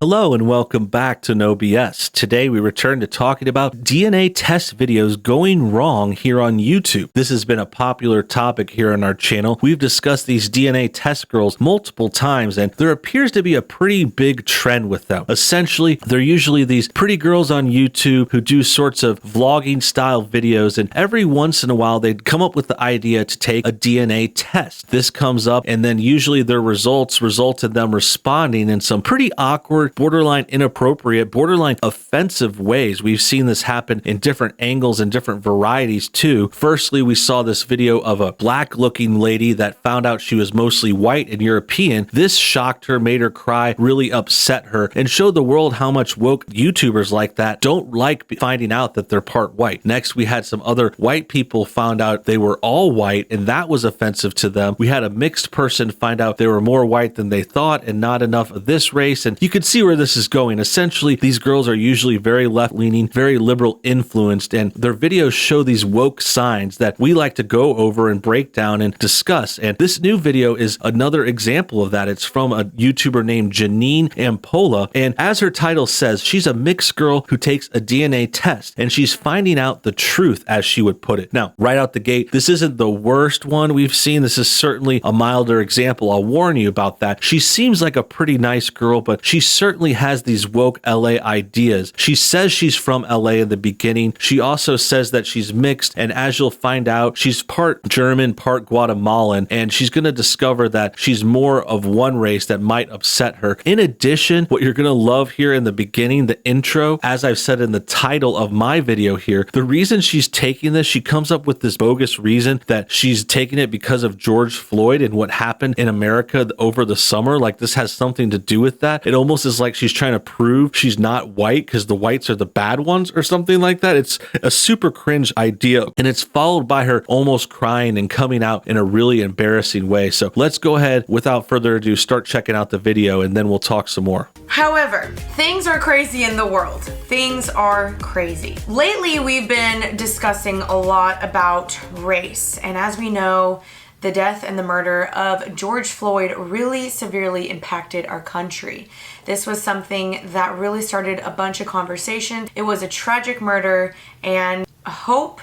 Hello and welcome back to NoBS. Today we return to talking about DNA test videos going wrong here on YouTube. This has been a popular topic here on our channel. We've discussed these DNA test girls multiple times, and there appears to be a pretty big trend with them. Essentially, they're usually these pretty girls on YouTube who do sorts of vlogging style videos, and every once in a while they'd come up with the idea to take a DNA test. This comes up, and then usually their results result in them responding in some pretty awkward, borderline inappropriate, borderline offensive ways. We've seen this happen in different angles and different varieties too. Firstly, we saw this video of a black looking lady that found out she was mostly white and European. This shocked her, made her cry, really upset her, and showed the world how much woke YouTubers like that don't like finding out that they're part white. Next, we had some other white people found out they were all white, and that was offensive to them. We had a mixed person find out they were more white than they thought and not enough of this race, and you could see where this is going. Essentially, these girls are usually very left-leaning, very liberal influenced, and their videos show these woke signs that we like to go over and break down and discuss. And this new video is another example of that. It's from a YouTuber named Janine Ampola, and as her title says, she's a mixed girl who takes a DNA test, and she's finding out the truth, as she would put it. Now, right out the gate, this isn't the worst one we've seen. This is certainly a milder example. I'll warn you about that. She seems like a pretty nice girl, but she certainly has these woke LA ideas. She says she's from LA in the beginning. She also says that she's mixed, and as you'll find out, she's part German, part Guatemalan, and she's going to discover that she's more of one race that might upset her. In addition, what you're going to love here in the beginning, the intro, as I've said in the title of my video here, the reason she's taking this, she comes up with this bogus reason that she's taking it because of George Floyd and what happened in America over the summer. Like this has something to do with that. It almost is like she's trying to prove she's not white because the whites are the bad ones or something like that. It's a super cringe idea, and it's followed by her almost crying and coming out in a really embarrassing way. So let's go ahead, without further ado, start checking out the video, and then we'll talk some more. However, things are crazy in the world. Things are crazy. Lately, we've been discussing a lot about race, and as we know, the death and the murder of George Floyd really severely impacted our country. This was something that really started a bunch of conversation. It was a tragic murder, and I hope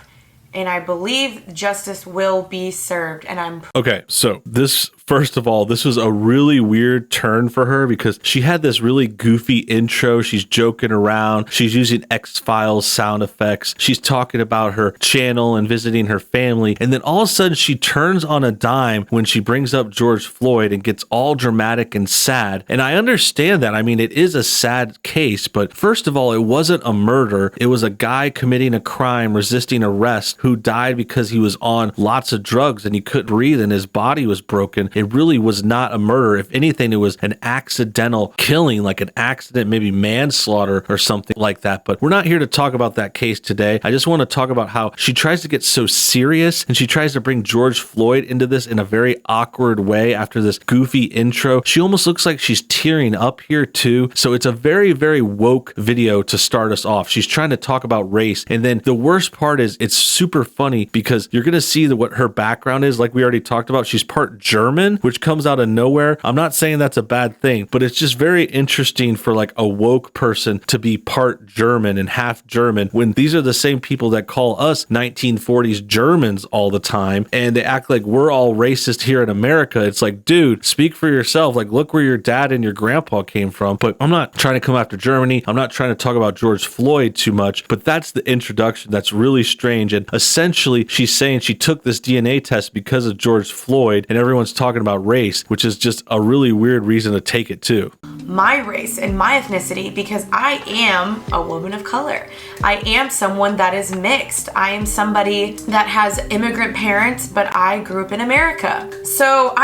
and I believe justice will be served. And okay, so this, first of all, this was a really weird turn for her because she had this really goofy intro. She's joking around. She's using X-Files sound effects. She's talking about her channel and visiting her family. And then all of a sudden she turns on a dime when she brings up George Floyd and gets all dramatic and sad. And I understand that. I mean, it is a sad case, but first of all, it wasn't a murder. It was a guy committing a crime, resisting arrest, who died because he was on lots of drugs and he couldn't breathe and his body was broken. It really was not a murder. If anything, it was an accidental killing, like an accident, maybe manslaughter or something like that. But we're not here to talk about that case today. I just want to talk about how she tries to get so serious and she tries to bring George Floyd into this in a very awkward way after this goofy intro. She almost looks like she's tearing up here too. So it's a very, very woke video to start us off. She's trying to talk about race. And then the worst part is it's super funny because you're going to see what her background is. Like we already talked about, she's part German, which comes out of nowhere. I'm not saying that's a bad thing, but it's just very interesting for like a woke person to be part German and half German when these are the same people that call us 1940s Germans all the time, and they act like we're all racist here in America. It's like, dude, speak for yourself. Like, look where your dad and your grandpa came from. But I'm not trying to come after Germany. I'm not trying to talk about George Floyd too much, but that's the introduction. That's really strange. And essentially, she's saying she took this DNA test because of George Floyd, and everyone's talking about race, which is just a really weird reason to take it too. My race and my ethnicity, because I am a woman of color. I am someone that is mixed. I am somebody that has immigrant parents, but I grew up in America. So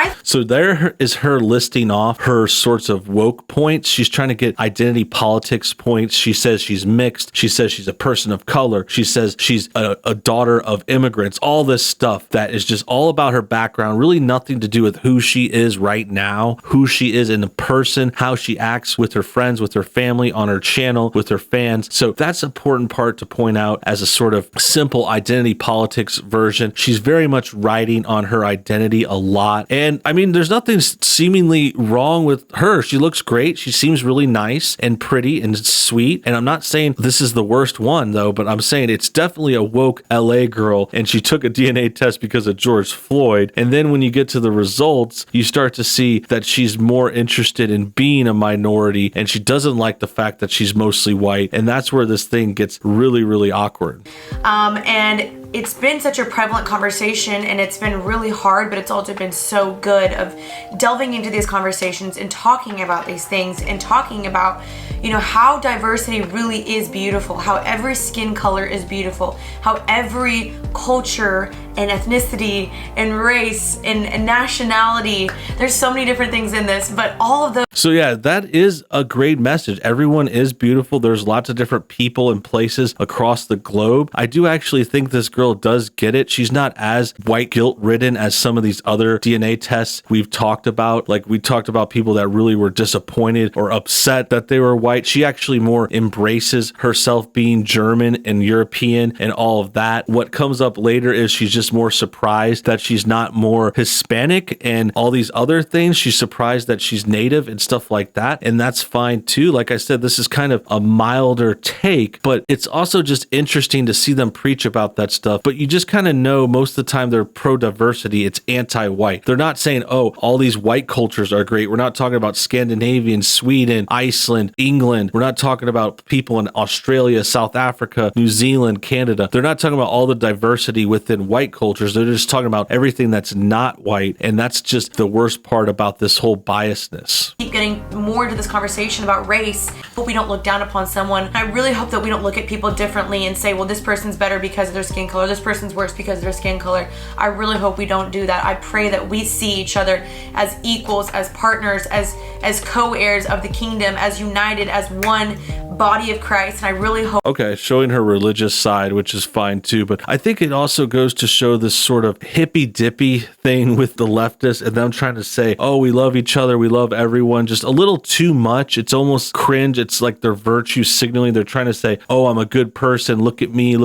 there is her listing off her sorts of woke points. She's trying to get identity politics points. She says she's mixed. She says she's a person of color. She says she's a daughter of immigrants. All this stuff that is just all about her background, really nothing to do with who she is right now, who she is in a person, how she she acts with her friends, with her family, on her channel, with her fans. So that's an important part to point out as a sort of simple identity politics version. She's very much riding on her identity a lot. And I mean, there's nothing seemingly wrong with her. She looks great. She seems really nice and pretty and sweet. And I'm not saying this is the worst one though, but I'm saying it's definitely a woke LA girl, and she took a DNA test because of George Floyd. And then when you get to the results, you start to see that she's more interested in being a minority, and she doesn't like the fact that she's mostly white. And that's where this thing gets really, really awkward. And it's been such a prevalent conversation, and it's been really hard, but it's also been so good of delving into these conversations and talking about these things and talking about, you know, how diversity really is beautiful, how every skin color is beautiful, how every culture and ethnicity and race and nationality, there's so many different things in this, but all of those. So yeah, that is a great message. Everyone is beautiful. There's lots of different people and places across the globe. I do actually think this girl does get it. She's not as white guilt ridden as some of these other DNA tests we've talked about. Like we talked about people that really were disappointed or upset that they were white. She actually more embraces herself being German and European and all of that. What comes up later is she's just more surprised that she's not more Hispanic and all these other things. She's surprised that she's native and stuff like that. And that's fine too. Like I said, this is kind of a milder take, but it's also just interesting to see them preach about that stuff. But you just kind of know most of the time they're pro-diversity. It's anti-white. They're not saying, oh, all these white cultures are great. We're not talking about Scandinavian, Sweden, Iceland, England. We're not talking about people in Australia, South Africa, New Zealand, Canada. They're not talking about all the diversity within white cultures. They're just talking about everything that's not white. And that's just the worst part about this whole biasness. Keep getting more into this conversation about race, but we don't look down upon someone. I really hope that we don't look at people differently and say, well, this person's better because of their skin color, this person's worse because of their skin color. I really hope we don't do that. I pray that we see each other as equals, as partners, as co-heirs of the kingdom, as united, as one body of Christ. And I really hope. Okay, showing her religious side, which is fine too, but I think it also goes to show this sort of hippy dippy thing with the leftists and them trying to say, oh, we love each other, we love everyone, just a little too much. It's almost cringe. It's like their virtue signaling. They're trying to say, oh, I'm a good person, look at me,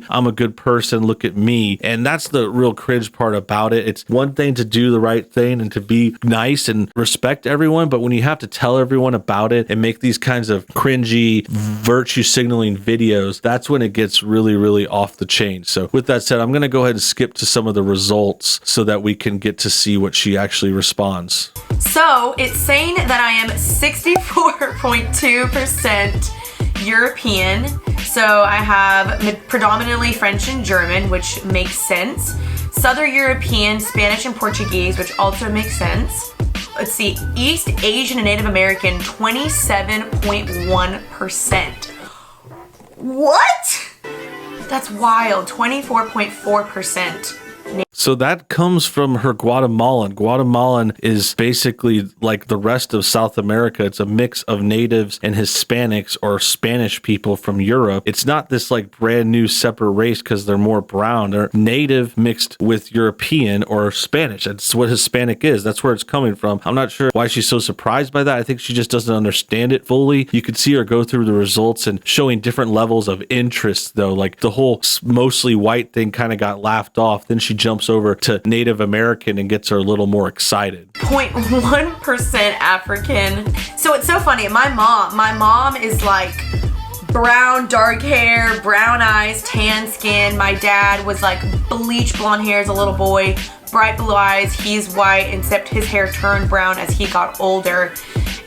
I'm a good person, look at me. And that's the real cringe part about it. It's one thing to do the right thing and to be nice and respect everyone, but when you have to tell everyone about it and make these kinds of cringy virtue signaling videos, that's when it gets really, really off the chain. So with that said, I'm going to go ahead and skip to some of the results so that we can get to see what she actually responds. So it's saying that I am 64.2% European. So I have predominantly French and German, which makes sense. Southern European, Spanish and Portuguese, which also makes sense. Let's see, East Asian and Native American, 27.1%. What? That's wild, 24.4%. So that comes from her Guatemalan. Guatemalan is basically like the rest of South America. It's a mix of natives and Hispanics or Spanish people from Europe. It's not this like brand new separate race because they're more brown. They're native mixed with European or Spanish. That's what Hispanic is. That's where it's coming from. I'm not sure why she's so surprised by that. I think she just doesn't understand it fully. You could see her go through the results and showing different levels of interest though. Like the whole mostly white thing kind of got laughed off. Then she jumps over to Native American and gets her a little more excited. 0.1% African. So it's so funny. My mom is like brown, dark hair, brown eyes, tan skin. My dad was like bleach blonde hair as a little boy, bright blue eyes. He's white, except his hair turned brown as he got older.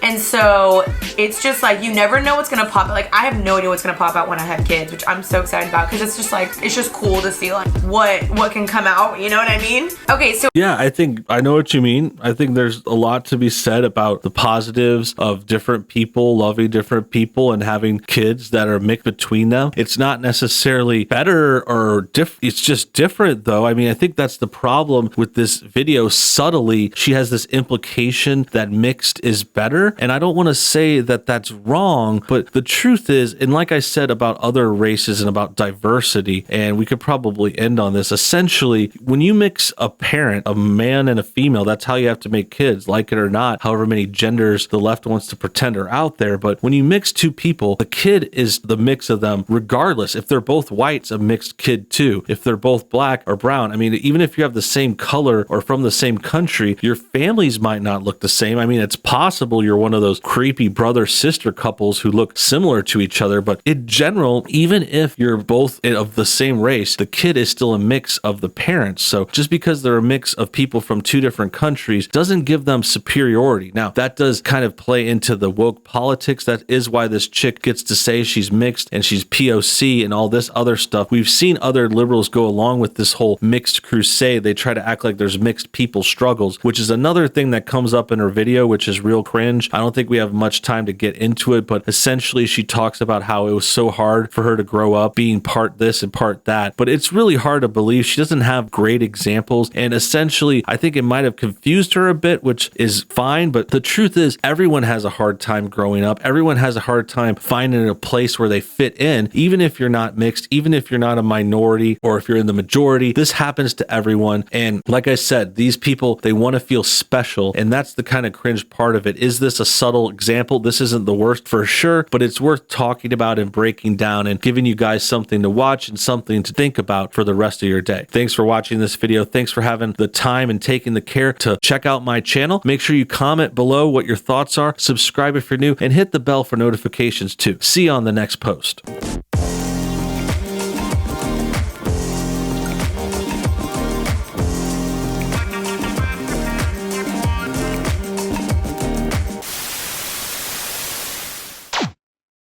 And so it's just like, you never know what's gonna pop out. Like I have no idea what's gonna pop out when I have kids, which I'm so excited about because it's just like, it's just cool to see like what can come out, you know what I mean? Okay, so yeah, I know what you mean. I think there's a lot to be said about the positives of different people loving different people and having kids that are mixed between them. It's not necessarily better or different. It's just different though. I mean, I think that's the problem with this video. Subtly, she has this implication that mixed is better. better. And I don't want to say that that's wrong, but the truth is, and like I said about other races and about diversity, and we could probably end on this, essentially, when you mix a parent, a man and a female, that's how you have to make kids, like it or not, however many genders the left wants to pretend are out there. But when you mix two people, the kid is the mix of them, regardless. If they're both white, it's a mixed kid too. If they're both black or brown, I mean, even if you have the same color or from the same country, your families might not look the same. I mean, it's possible you're one of those creepy brother-sister couples who look similar to each other, but in general, even if you're both of the same race, the kid is still a mix of the parents. So just because they're a mix of people from two different countries doesn't give them superiority. Now, that does kind of play into the woke politics. That is why this chick gets to say she's mixed and she's POC and all this other stuff. We've seen other liberals go along with this whole mixed crusade. They try to act like there's mixed people struggles, which is another thing that comes up in her video, which is real cringe. I don't think we have much time to get into it, but essentially she talks about how it was so hard for her to grow up being part this and part that. But it's really hard to believe. She doesn't have great examples. And essentially, I think it might have confused her a bit, which is fine. But the truth is, everyone has a hard time growing up. Everyone has a hard time finding a place where they fit in, even if you're not mixed, even if you're not a minority, or if you're in the majority. This happens to everyone. And like I said, these people, they want to feel special. And that's the kind of cringe part of it. Is this a subtle example? This isn't the worst for sure, but it's worth talking about and breaking down and giving you guys something to watch and something to think about for the rest of your day. Thanks for watching this video. Thanks for having the time and taking the care to check out my channel. Make sure you comment below what your thoughts are, subscribe if you're new, and hit the bell for notifications too. See you on the next post.